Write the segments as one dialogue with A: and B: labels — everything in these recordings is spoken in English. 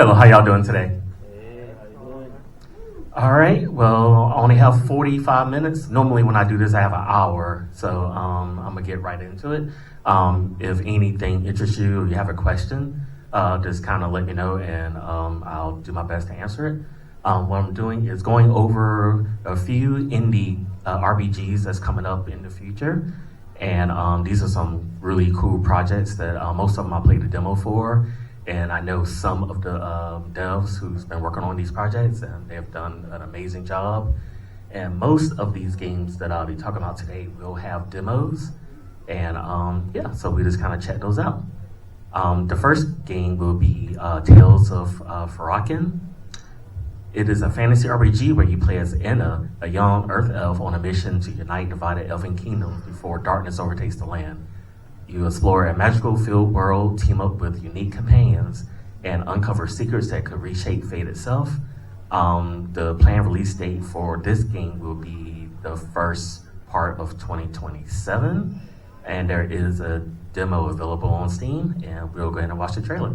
A: Hello, how y'all doing today? All right, well, I only have 45 minutes. Normally when I do this, I have an hour, so I'm gonna get right into it. If anything interests you or you have a question, just kind of let me know and I'll do my best to answer it. What I'm doing is going over a few indie RPGs that's coming up in the future. And these are some really cool projects that most of them I played the demo for. And I know some of the devs who's been working on these projects, and they've done an amazing job. And most of these games that I'll be talking about today will have demos. And yeah, so we just kind of check those out. The first game will be Tales of Farakin. It is a fantasy RPG where you play as Enna, a young Earth elf on a mission to unite divided elven kingdoms before darkness overtakes the land. You explore a magical filled world, team up with unique companions, and uncover secrets that could reshape fate itself. The planned release date for this game will be the first part of 2027, and there is a demo available on Steam, and we'll go ahead and watch the trailer.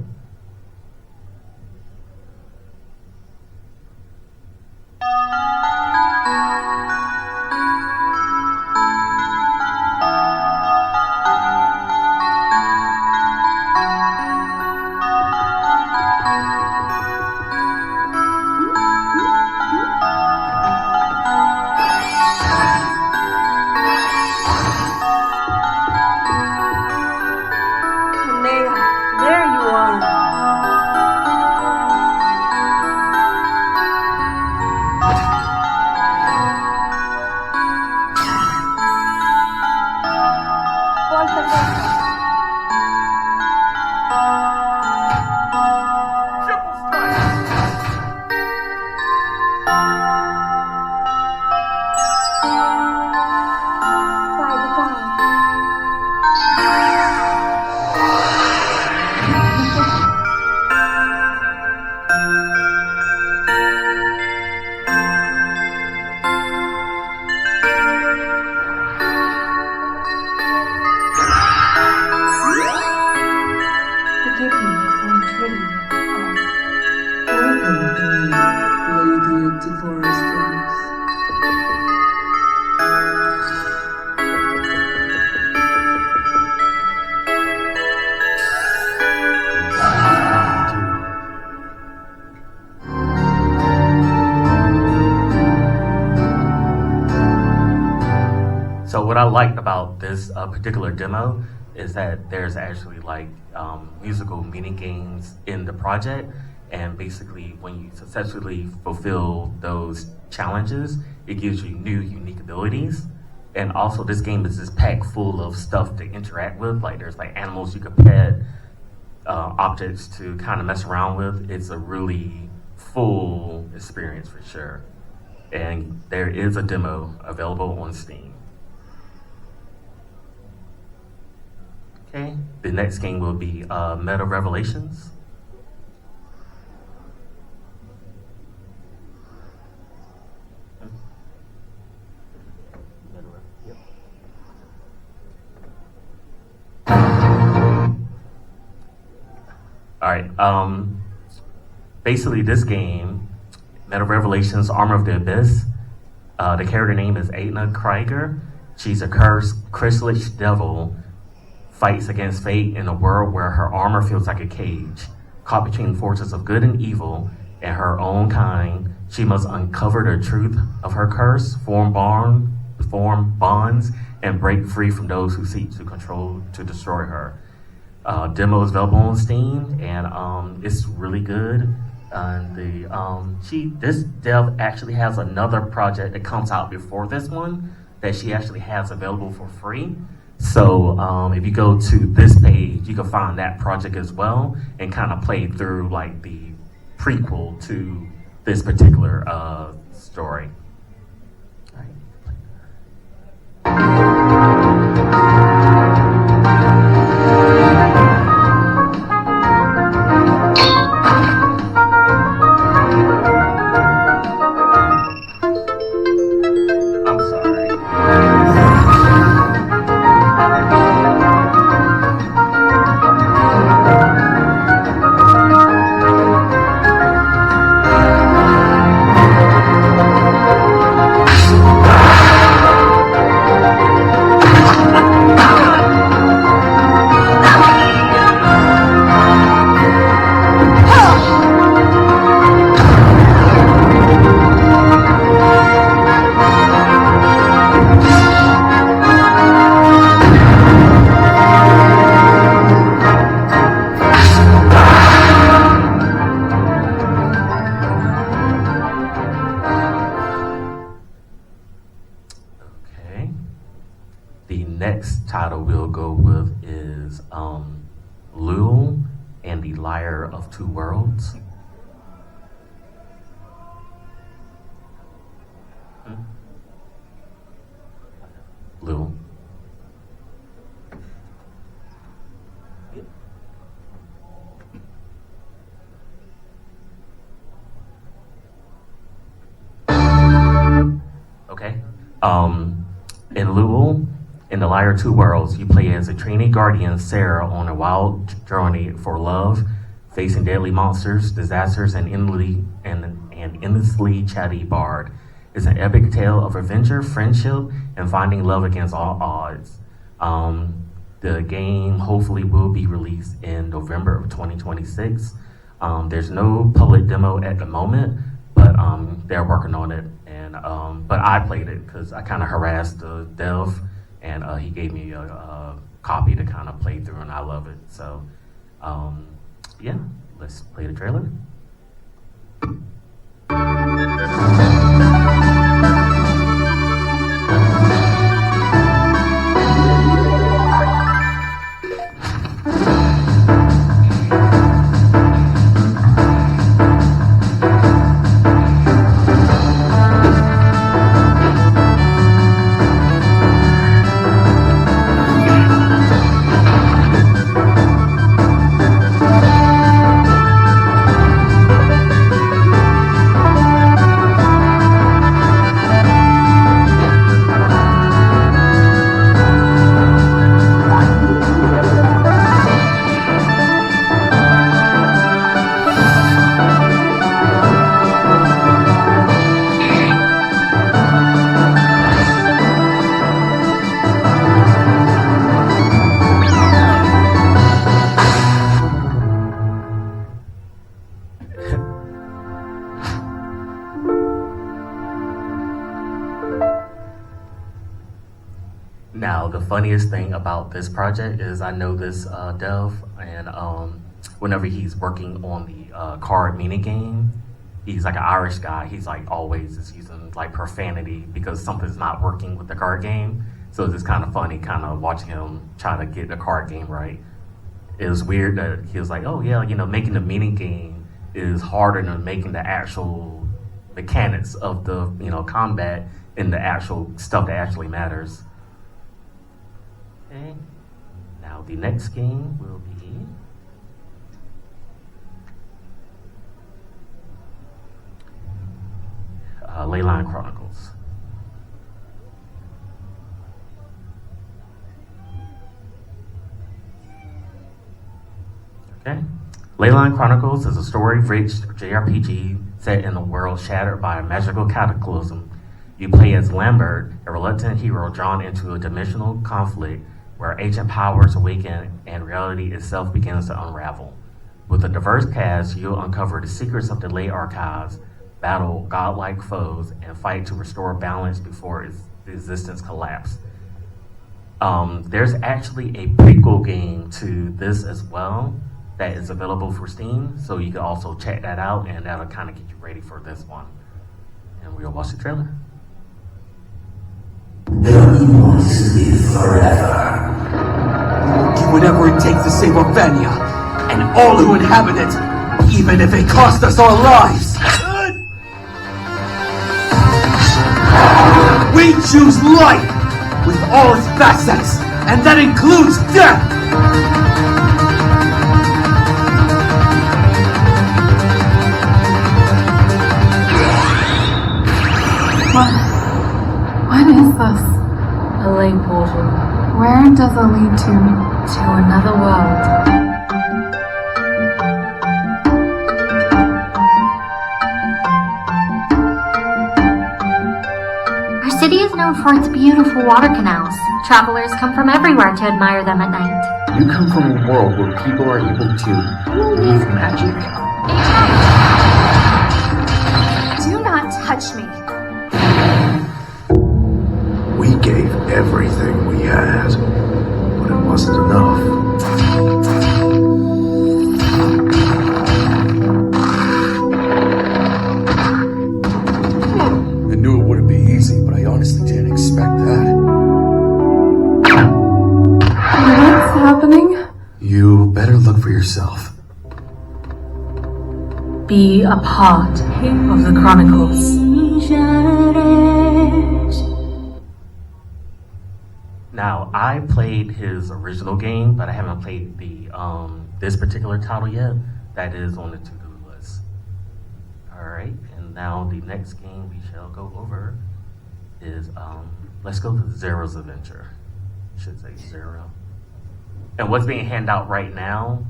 A: So what I liked about this particular demo is that there's actually like musical mini games in the project, and basically when you successfully fulfill those challenges, it gives you new unique abilities. And also this game is just packed full of stuff to interact with. Like there's like animals you could pet, objects to kind of mess around with. It's a really full experience for sure. And there is a demo available on Steam. Okay, the next game will be Meta Revelations. All right, basically this game, Meta Revelations, Armor of the Abyss, the character name is Aetna Krieger. She's a cursed chrysalis devil, fights against fate in a world where her armor feels like a cage. Caught between forces of good and evil and her own kind, she must uncover the truth of her curse, form bonds, and break free from those who seek to destroy her. Demo is available on Steam, and it's really good. This dev actually has another project that comes out before this one that she actually has available for free. So if you go to this page, you can find that project as well and kind of play through like the prequel to this particular story. All right. Lyre of Two Worlds. Blue. Okay. In Louisville, in the Lyre Two Worlds, you play as a trainee guardian, Sarah, on a wild journey for love, facing deadly monsters, disasters, and endlessly chatty bard. It's an epic tale of adventure, friendship, and finding love against all odds. The game hopefully will be released in November of 2026. There's no public demo at the moment, but they're working on it. And but I played it because I kind of harassed the dev, and he gave me a copy to kind of play through, and I love it. So yeah, let's play the trailer. Now, the funniest thing about this project is I know this dev, and whenever he's working on the card mini game, he's like an Irish guy. He's like always is using like profanity because something's not working with the card game. So it's just kind of funny, kind of watching him try to get the card game right. It was weird that he was like, oh yeah, you know, making the mini game is harder than making the actual mechanics of the, you know, combat and the actual stuff that actually matters. Okay, now the next game will be Leyline Chronicles. Okay, Leyline Chronicles is a story-rich JRPG set in a world shattered by a magical cataclysm. You play as Lambert, a reluctant hero drawn into a dimensional conflict where ancient powers awaken and reality itself begins to unravel. With a diverse cast, you'll uncover the secrets of the late archives, battle godlike foes, and fight to restore balance before its existence collapse. There's actually a prequel game to this as well that is available for Steam, so you can also check that out, and that'll kind of get you ready for this one. And we'll watch the trailer.
B: Nobody wants to live forever.
C: Do whatever it takes to save Avenia and all who inhabit it, even if it costs us our lives. We choose life with all its facets, and that includes death.
D: What is this?
E: A lake portal.
D: Where does it lead to?
E: To another world.
F: Our city is known for its beautiful water canals. Travelers come from everywhere to admire them at night.
G: You come from a world where people are able to weave magic.
H: Do not touch me.
B: We gave everything we had, but it wasn't enough.
C: I knew it wouldn't be easy, but I honestly didn't expect that.
D: What's happening?
C: You better look for yourself.
E: be a part of the Chronicles.
A: Now, I played his original game, but I haven't played the this particular title yet. That is on the to-do list. All right, and now the next game we shall go over is, let's go to Zero's Adventure. I should say Zero. And what's being handed out right now,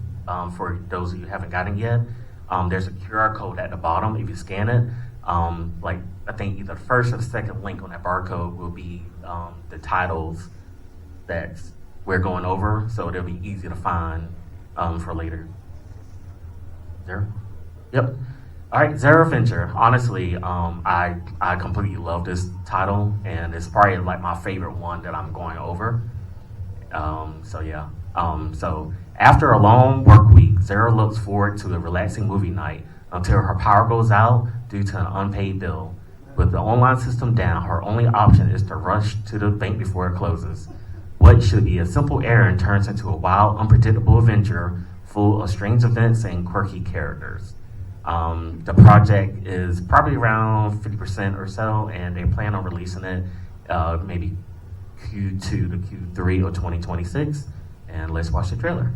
A: for those of you who haven't gotten yet, there's a QR code at the bottom. If you scan it, like I think either the first or the second link on that barcode will be the titles that we're going over, so it'll be easy to find for later. Zero? Yep. All right, Zerventure. Honestly, I completely love this title, and it's probably like my favorite one that I'm going over. So yeah. So after a long work week, Zero looks forward to a relaxing movie night until her power goes out due to an unpaid bill. With the online system down, her only option is to rush to the bank before it closes. What should be a simple errand turns into a wild, unpredictable adventure full of strange events and quirky characters. The project is probably around 50% or so, and they plan on releasing it maybe Q2 to Q3 of 2026. And let's watch the trailer.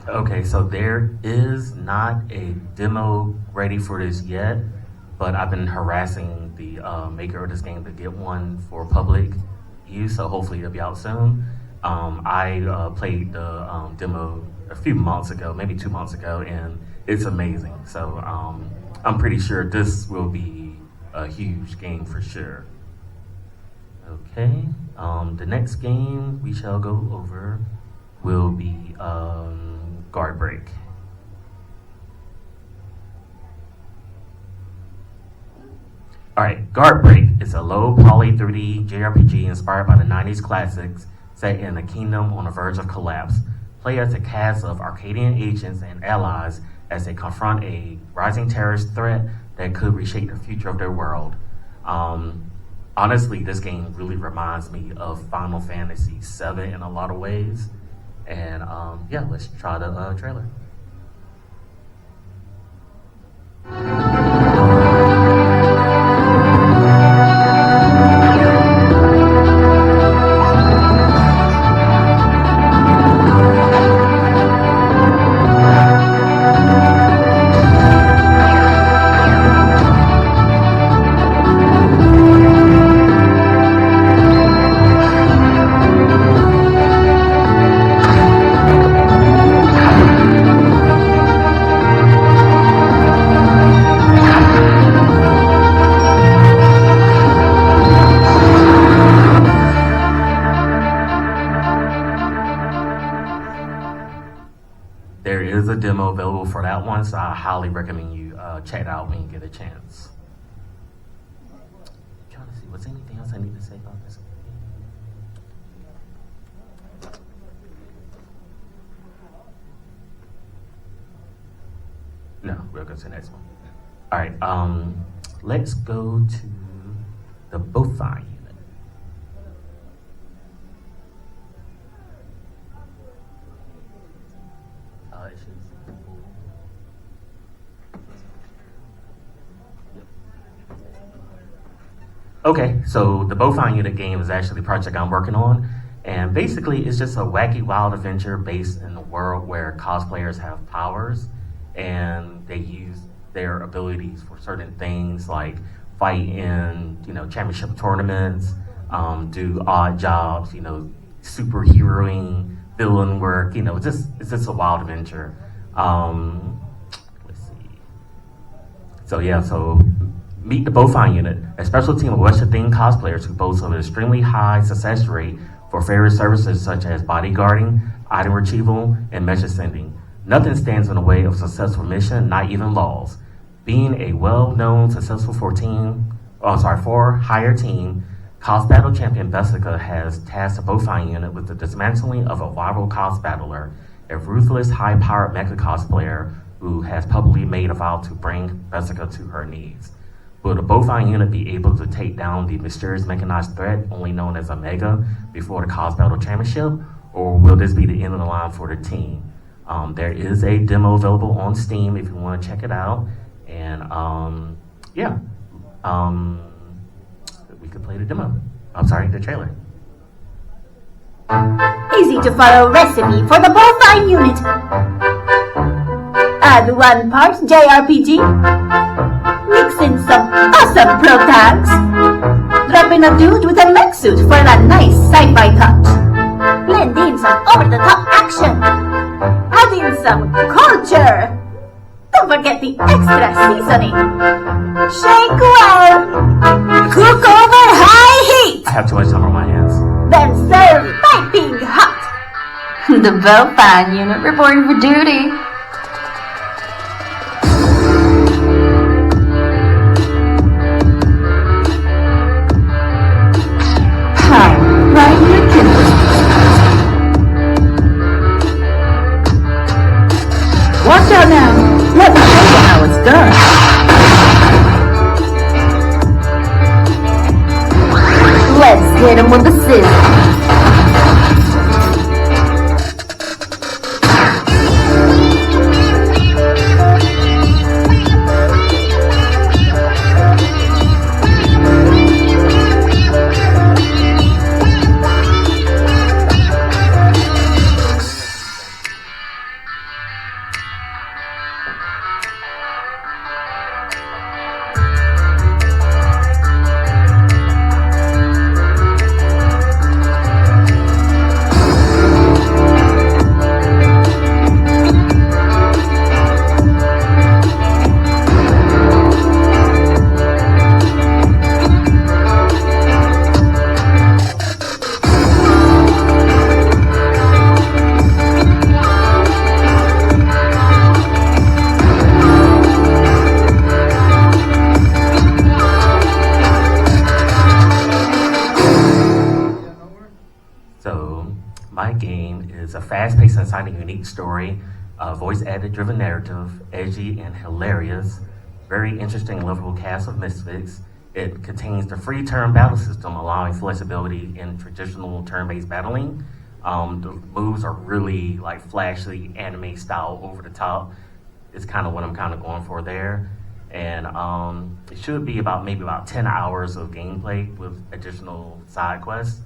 A: Okay, so there is not a demo ready for this yet, but I've been harassing the maker of this game to get one for public use, so hopefully it'll be out soon. I played the demo a few months ago, maybe 2 months ago, and it's amazing. So I'm pretty sure this will be a huge game for sure. Okay, the next game we shall go over will be Guard Break. Alright, Guard Break is a low poly 3D JRPG inspired by the 90s classics set in a kingdom on the verge of collapse. Play as a cast of Arcadian agents and allies as they confront a rising terrorist threat that could reshape the future of their world. Honestly, this game really reminds me of Final Fantasy VII in a lot of ways. And yeah, let's try the trailer. a demo available for that one, so I highly recommend you check it out when you get a chance. I'm trying to see, was there anything else I need to say about this? No, we'll go to the next one. All right, let's go to the Bofine Unit. Okay, so the Bofine Unit game is actually the project I'm working on, and basically it's just a wacky wild adventure based in a world where cosplayers have powers, and they use their abilities for certain things like fight in, championship tournaments, do odd jobs, superheroing, villain work, it's just a wild adventure. Let's see. So meet the Bofine Unit, a special team of Western-themed cosplayers who boast of an extremely high success rate for various services such as bodyguarding, item retrieval, and message sending. Nothing stands in the way of a successful mission, not even laws. Being a well-known, successful for-hire team, Cos Battle Champion Vesica has tasked the Bofine Unit with the dismantling of a rival Cos battler, a ruthless, high-powered mecha cosplayer who has publicly made a vow to bring Vesica to her knees. Will the Bofine Unit be able to take down the mysterious mechanized threat, only known as Omega, before the Cos Battle Championship, or will this be the end of the line for the team? There is a demo available on Steam if you want to check it out, and we could play the demo. The trailer.
I: Easy to follow recipe for the Bofine Unit. Add 1 part JRPG. Mix in some awesome pro tags. Drop in a dude with a mech suit for that nice sci-fi touch. Blend in some over-the-top action. Add in some culture. Don't forget the extra seasoning. Shake well. Cook over high heat.
A: I have too much time on my hands.
I: Then serve piping hot.
E: The Bofine Unit reporting for duty.
I: Watch out now. Let me show you how it's done. Let's hit him with the scissors.
A: It's a fast-paced, exciting, unique story, voice-edited-driven narrative, edgy and hilarious, very interesting, lovable cast of misfits. It contains the free turn battle system, allowing flexibility in traditional turn-based battling. The moves are really like flashy, anime style, over the top. It's kind of what I'm kind of going for there. And it should be maybe about 10 hours of gameplay with additional side quests.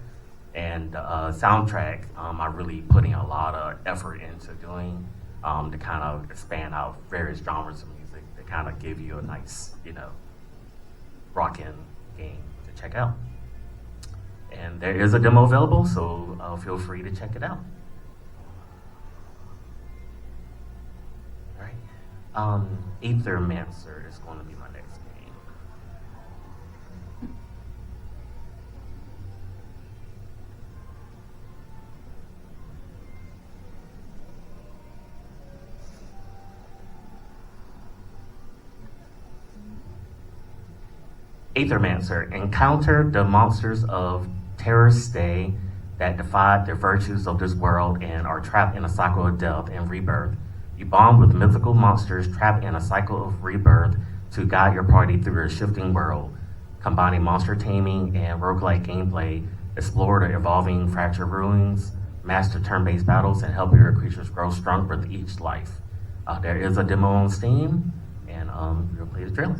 A: And soundtrack, I'm really putting a lot of effort into doing to kind of expand out various genres of music that kind of give you a nice, rockin' game to check out. And there is a demo available, so feel free to check it out. All right. Aethermancer is going to be my next game. Aethermancer. Encounter the monsters of Terror Stay that defied the virtues of this world and are trapped in a cycle of death and rebirth. You bond with mythical monsters trapped in a cycle of rebirth to guide your party through a shifting world. Combining monster taming and roguelike gameplay, explore the evolving fractured ruins, master turn-based battles, and help your creatures grow stronger with each life. There is a demo on Steam, and we'll play the trailer.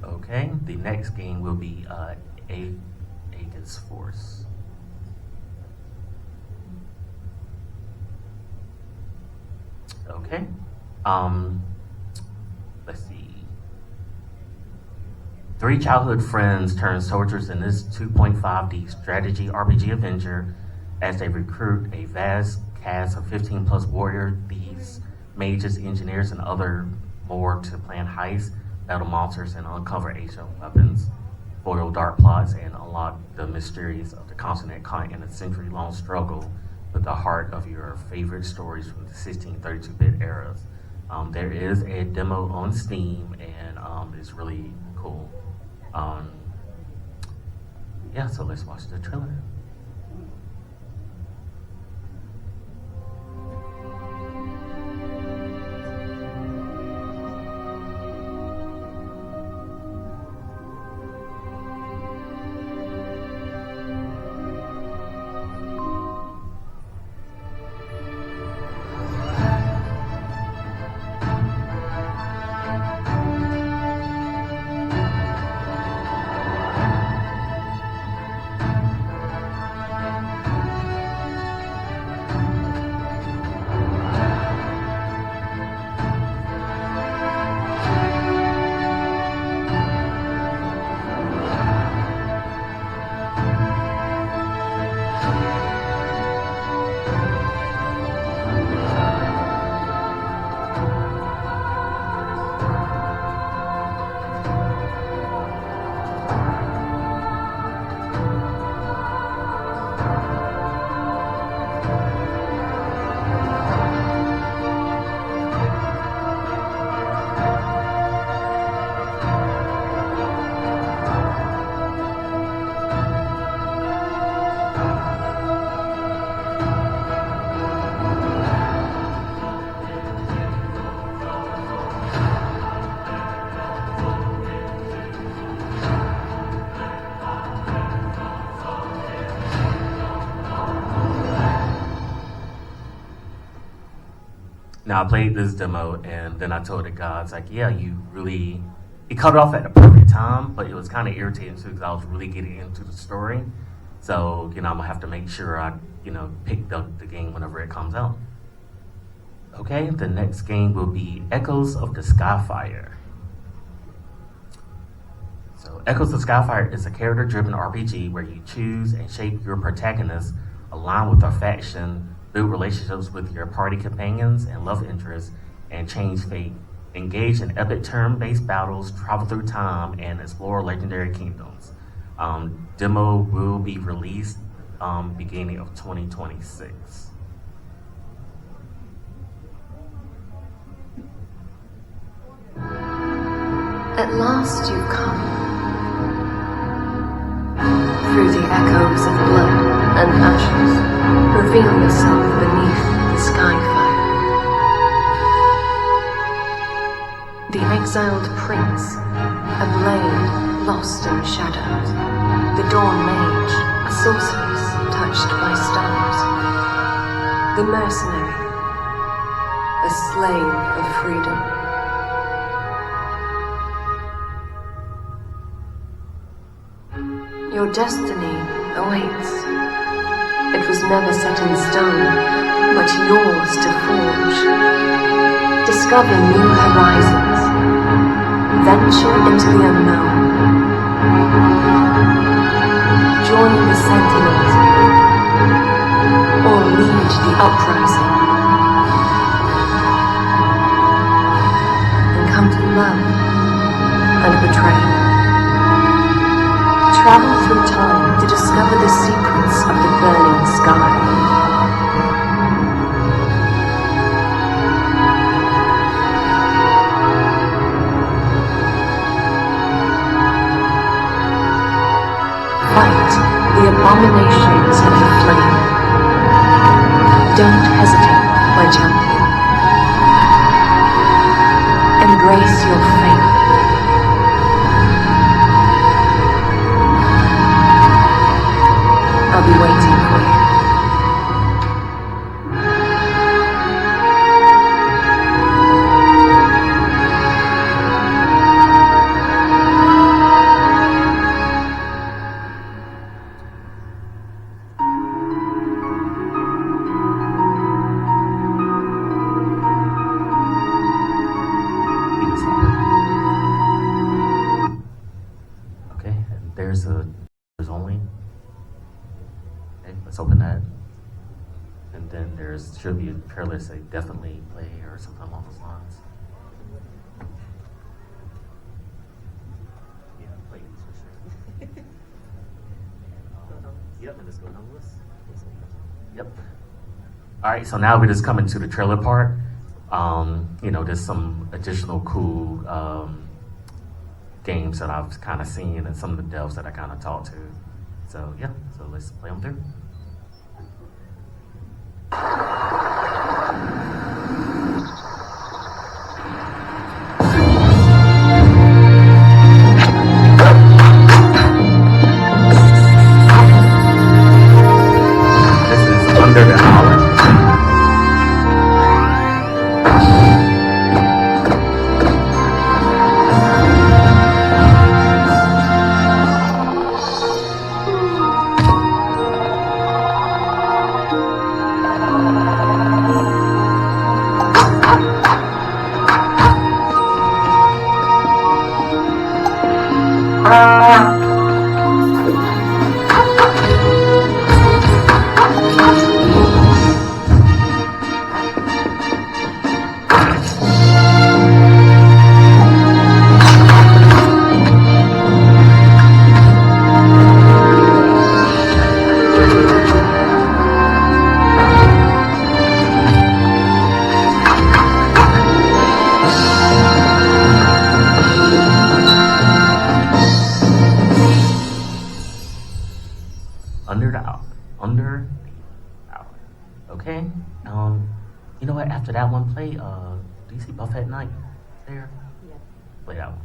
A: Okay, the next game will be Aegis Force. Okay, let's see. Three childhood friends turn soldiers in this 2.5D strategy RPG adventure as they recruit a vast cast of 15 plus warrior, thieves, mages, engineers, and other more to plan heists, battle monsters, and uncover ancient weapons, foil dark plots, and unlock the mysteries of the continent caught in a century-long struggle with the heart of your favorite stories from the 1632-bit eras. There is a demo on Steam, and it's really cool. Yeah, so let's watch the trailer. played this demo, and then I told the guys, like, yeah, you really, it cut off at the perfect time, but it was kind of irritating too, because I was really getting into the story. So, I'm gonna have to make sure I, pick up the game whenever it comes out. Okay, the next game will be Echoes of the Skyfire. So, Echoes of Skyfire is a character-driven RPG where you choose and shape your protagonist, align with a faction, build relationships with your party companions and love interests, and change fate. Engage in epic turn-based battles, travel through time, and explore legendary kingdoms. Demo will be released beginning of 2026.
J: At last you've come. Through the echoes of blood and ashes, reveal yourself beneath the Skyfire. The exiled prince, a blade lost in shadows. The dawn mage, a sorceress touched by stars. The mercenary, a slave of freedom. Your destiny awaits. It was never set in stone, but yours to forge. Discover new horizons. Venture into the unknown. Join the Sentinels, or lead the uprising. And come to love and betrayal. Travel through time to discover the secrets of the burning sky. Fight the abominations of the flame. Don't hesitate, my champion. Embrace your fate. I'll be waiting for you.
A: Okay, and there's only. Let's open that. And then should be a trailer say definitely play or something along those lines. Yeah, play these for sure. Yep, and let's go down this. Yep. All right, so now we're just coming to the trailer part. There's some additional cool games that I've kind of seen and some of the devs that I kind of talked to. So yeah, so let's play them through. This is Under the Island. Okay. You know what? After that one, play. Do you see Buffet Night there? Yeah. Play that one.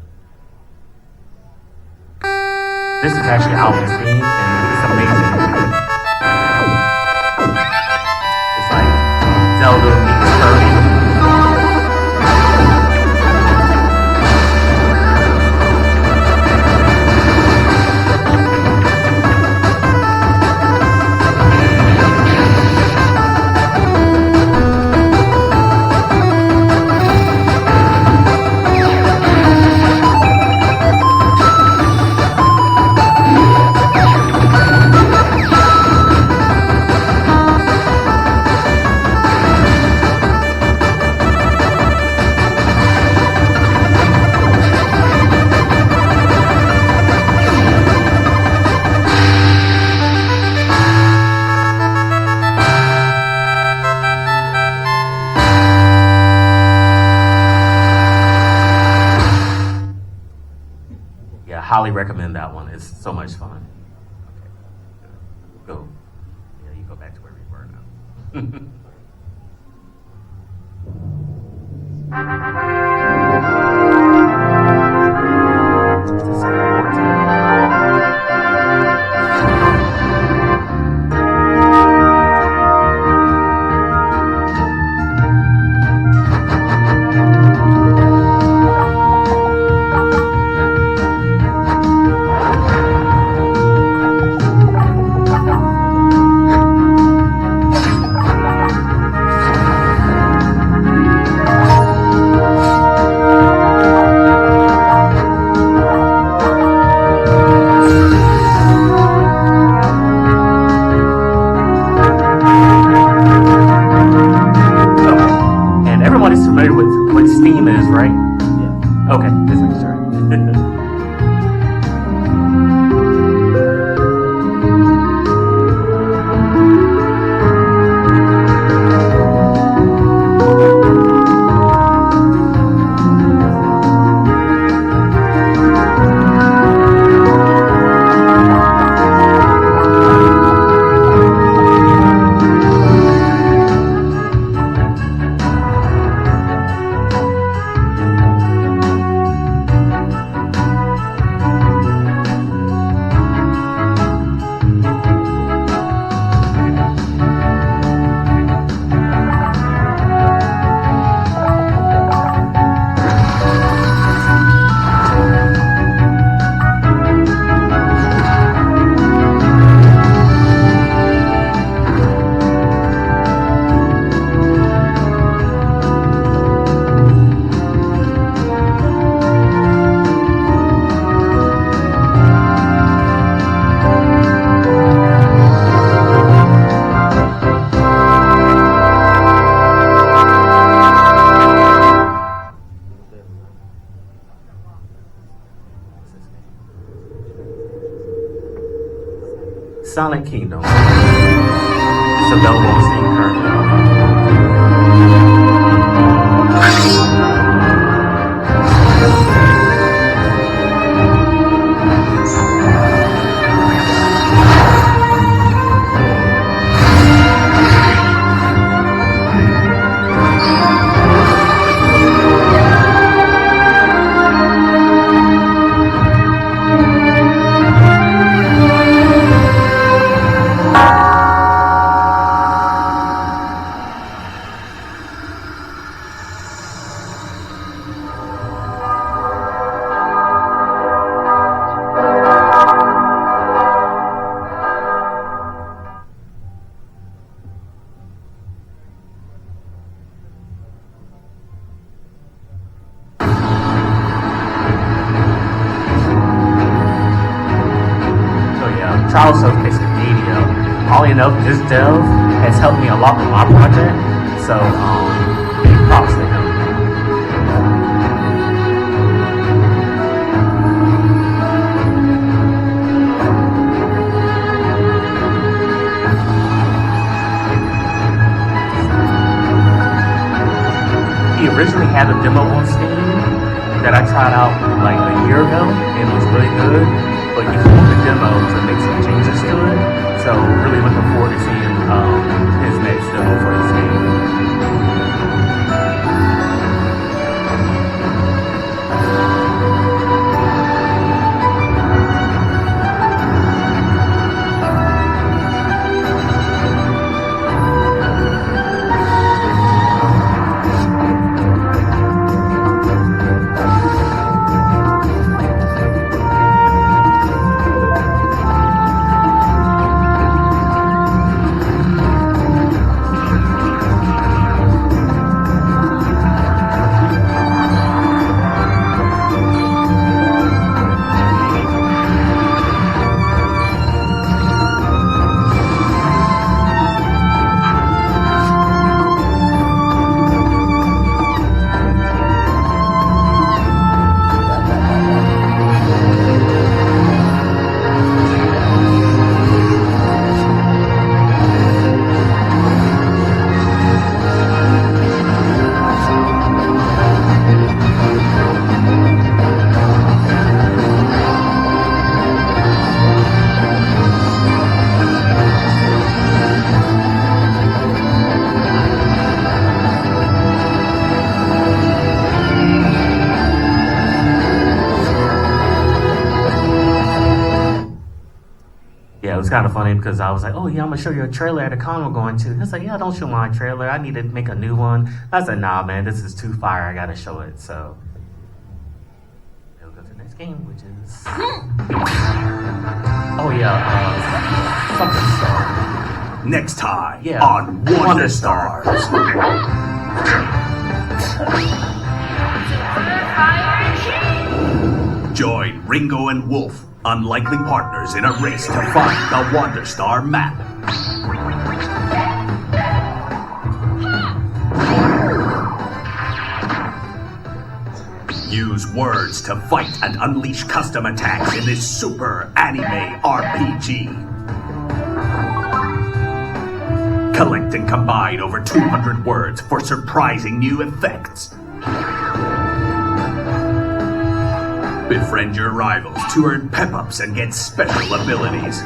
A: This is actually out on Steam, and it's amazing. It's like Zelda meets Kirby. highly recommend that one. It's so much fun. Okay. Go. Yeah, you go back to where we were now. Silent Kingdom. It's available on Steam currently. Trial Showcase in media. All enough, this dev has helped me a lot with my project, so big props to him. He originally had a demo on Steam that I tried out like a year ago, and it was really good. But you want the demo to make some changes to it. So really looking forward to seeing his next demo for his game. kind of funny because I was like, oh yeah, I'm gonna show you a trailer at a con we're going to. He's like, yeah, don't show my trailer. I need to make a new one. I said, nah, man, this is too fire. I gotta show it. So we'll go to the next game, which is oh yeah, something star.
B: Next time
A: Yeah.
B: on Wonder Stars. Join Ringo and Wolf, unlikely partners in a race to find the Wonder Star map. Use words to fight and unleash custom attacks in this super anime RPG. Collect and combine over 200 words for surprising new effects. Befriend your rivals to earn pep-ups and get special abilities.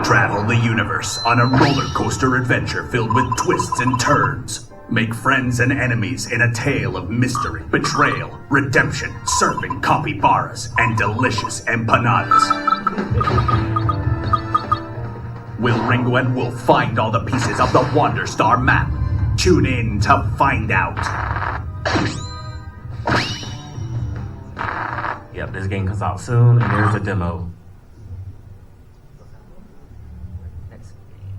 B: Travel the universe on a roller coaster adventure filled with twists and turns. Make friends and enemies in a tale of mystery, betrayal, redemption, surfing capybaras, and delicious empanadas. Will Ringo and Wolf find all the pieces of the Wonder Star map? Tune in to find out.
A: Yep, this game comes out soon, and there's a demo. Next game.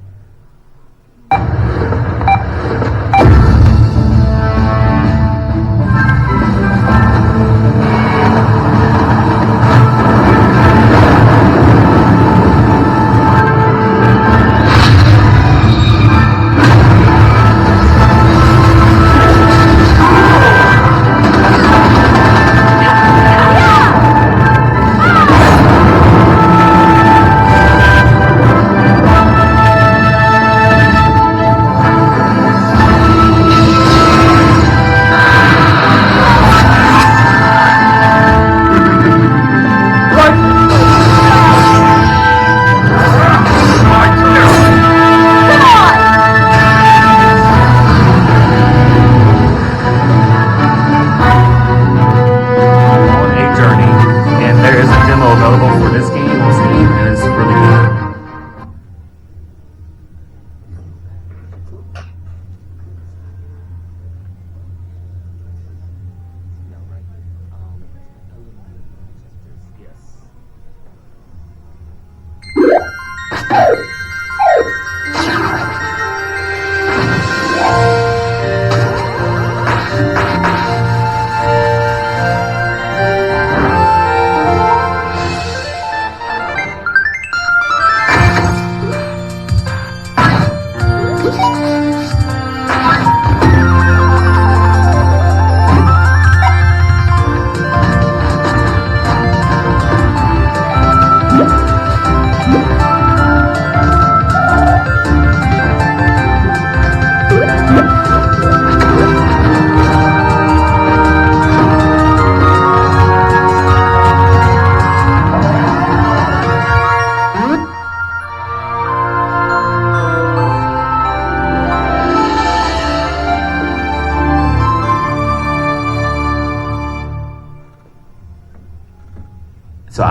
A: So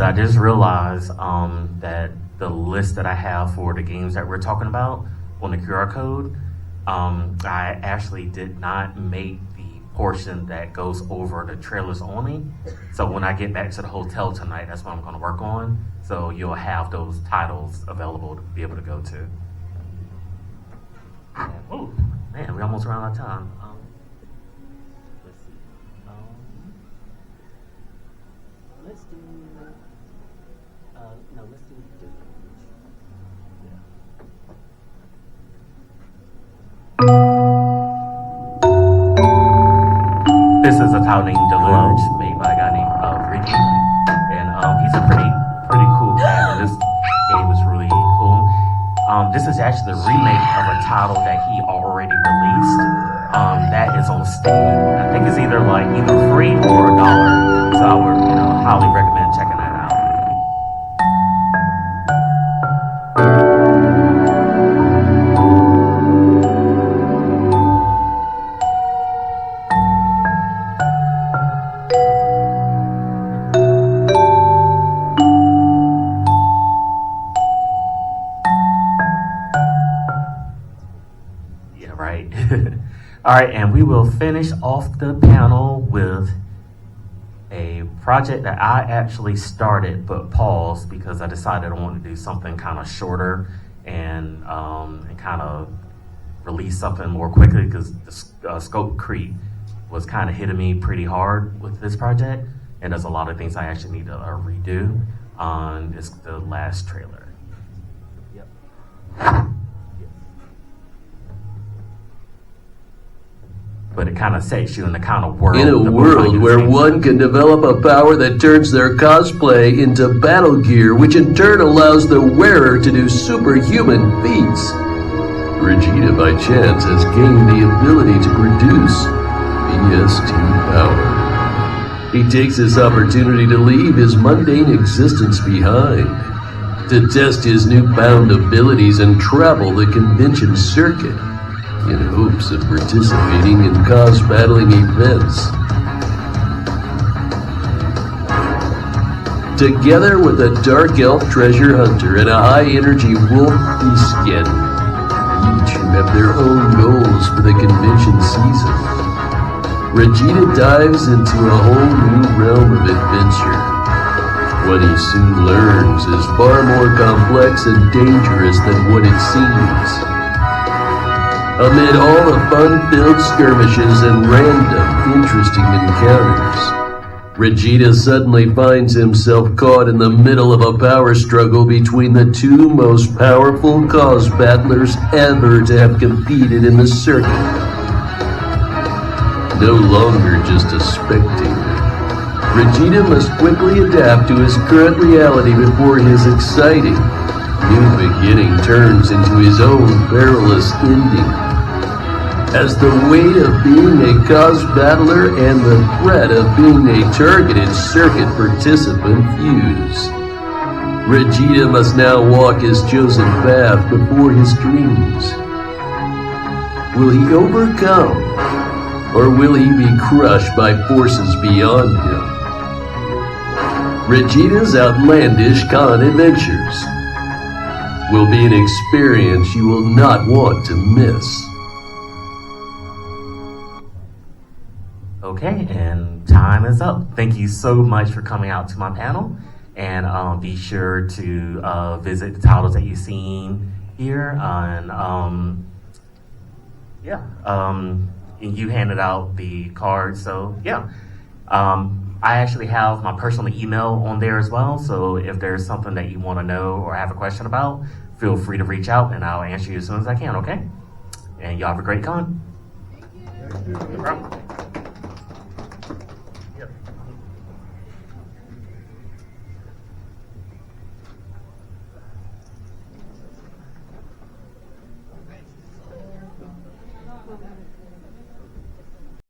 A: I just realized that the list that I have for the games that we're talking about on the QR code, I actually did not make the portion that goes over the trailers only. So when I get back to the hotel tonight, that's what I'm going to work on. So you'll have those titles available to be able to go to. Oh, man, we almost ran out of time. Let's see. Let's do. No, let's do. This is a title named Deluge, made by a guy named Regina, and he's a pretty cool guy. And this game is really cool. This is actually the remake of a title that he already released. That is on Steam. I think it's either free or $1. So I would highly recommend checking that out. right. All right, and we will finish off the panel with a project that I actually started but paused because I decided I wanted to do something kind of shorter and kind of release something more quickly because the scope creep was kind of hitting me pretty hard with this project, and there's a lot of things I actually need to redo on the last trailer. But it kind of sets you in the kind of world.
K: In a world where one can develop a power that turns their cosplay into battle gear, which in turn allows the wearer to do superhuman feats, Regina by chance has gained the ability to produce BST power. He takes this opportunity to leave his mundane existence behind, to test his newfound abilities and travel the convention circuit, in hopes of participating in cos-battling events. Together with a dark elf treasure hunter and a high-energy wolf skin, each who have their own goals for the convention season, Regina dives into a whole new realm of adventure. What he soon learns is far more complex and dangerous than what it seems. Amid all the fun-filled skirmishes and random, interesting encounters, Regina suddenly finds himself caught in the middle of a power struggle between the two most powerful cause battlers ever to have competed in the circuit. No longer just a spectator, Regina must quickly adapt to his current reality before his exciting new beginning turns into his own perilous ending. As the weight of being a cause battler and the threat of being a targeted circuit participant fuse, Regina must now walk his chosen path before his dreams. Will he overcome, or will he be crushed by forces beyond him? Regina's outlandish con adventures will be an experience you will not want to miss.
A: Okay, and time is up. Thank you so much for coming out to my panel, and be sure to visit the titles that you've seen here. And you handed out the cards, so yeah. I actually have my personal email on there as well, so if there's something that you want to know or have a question about, feel free to reach out and I'll answer you as soon as I can, okay? And y'all have a great con. Thank you. No problem.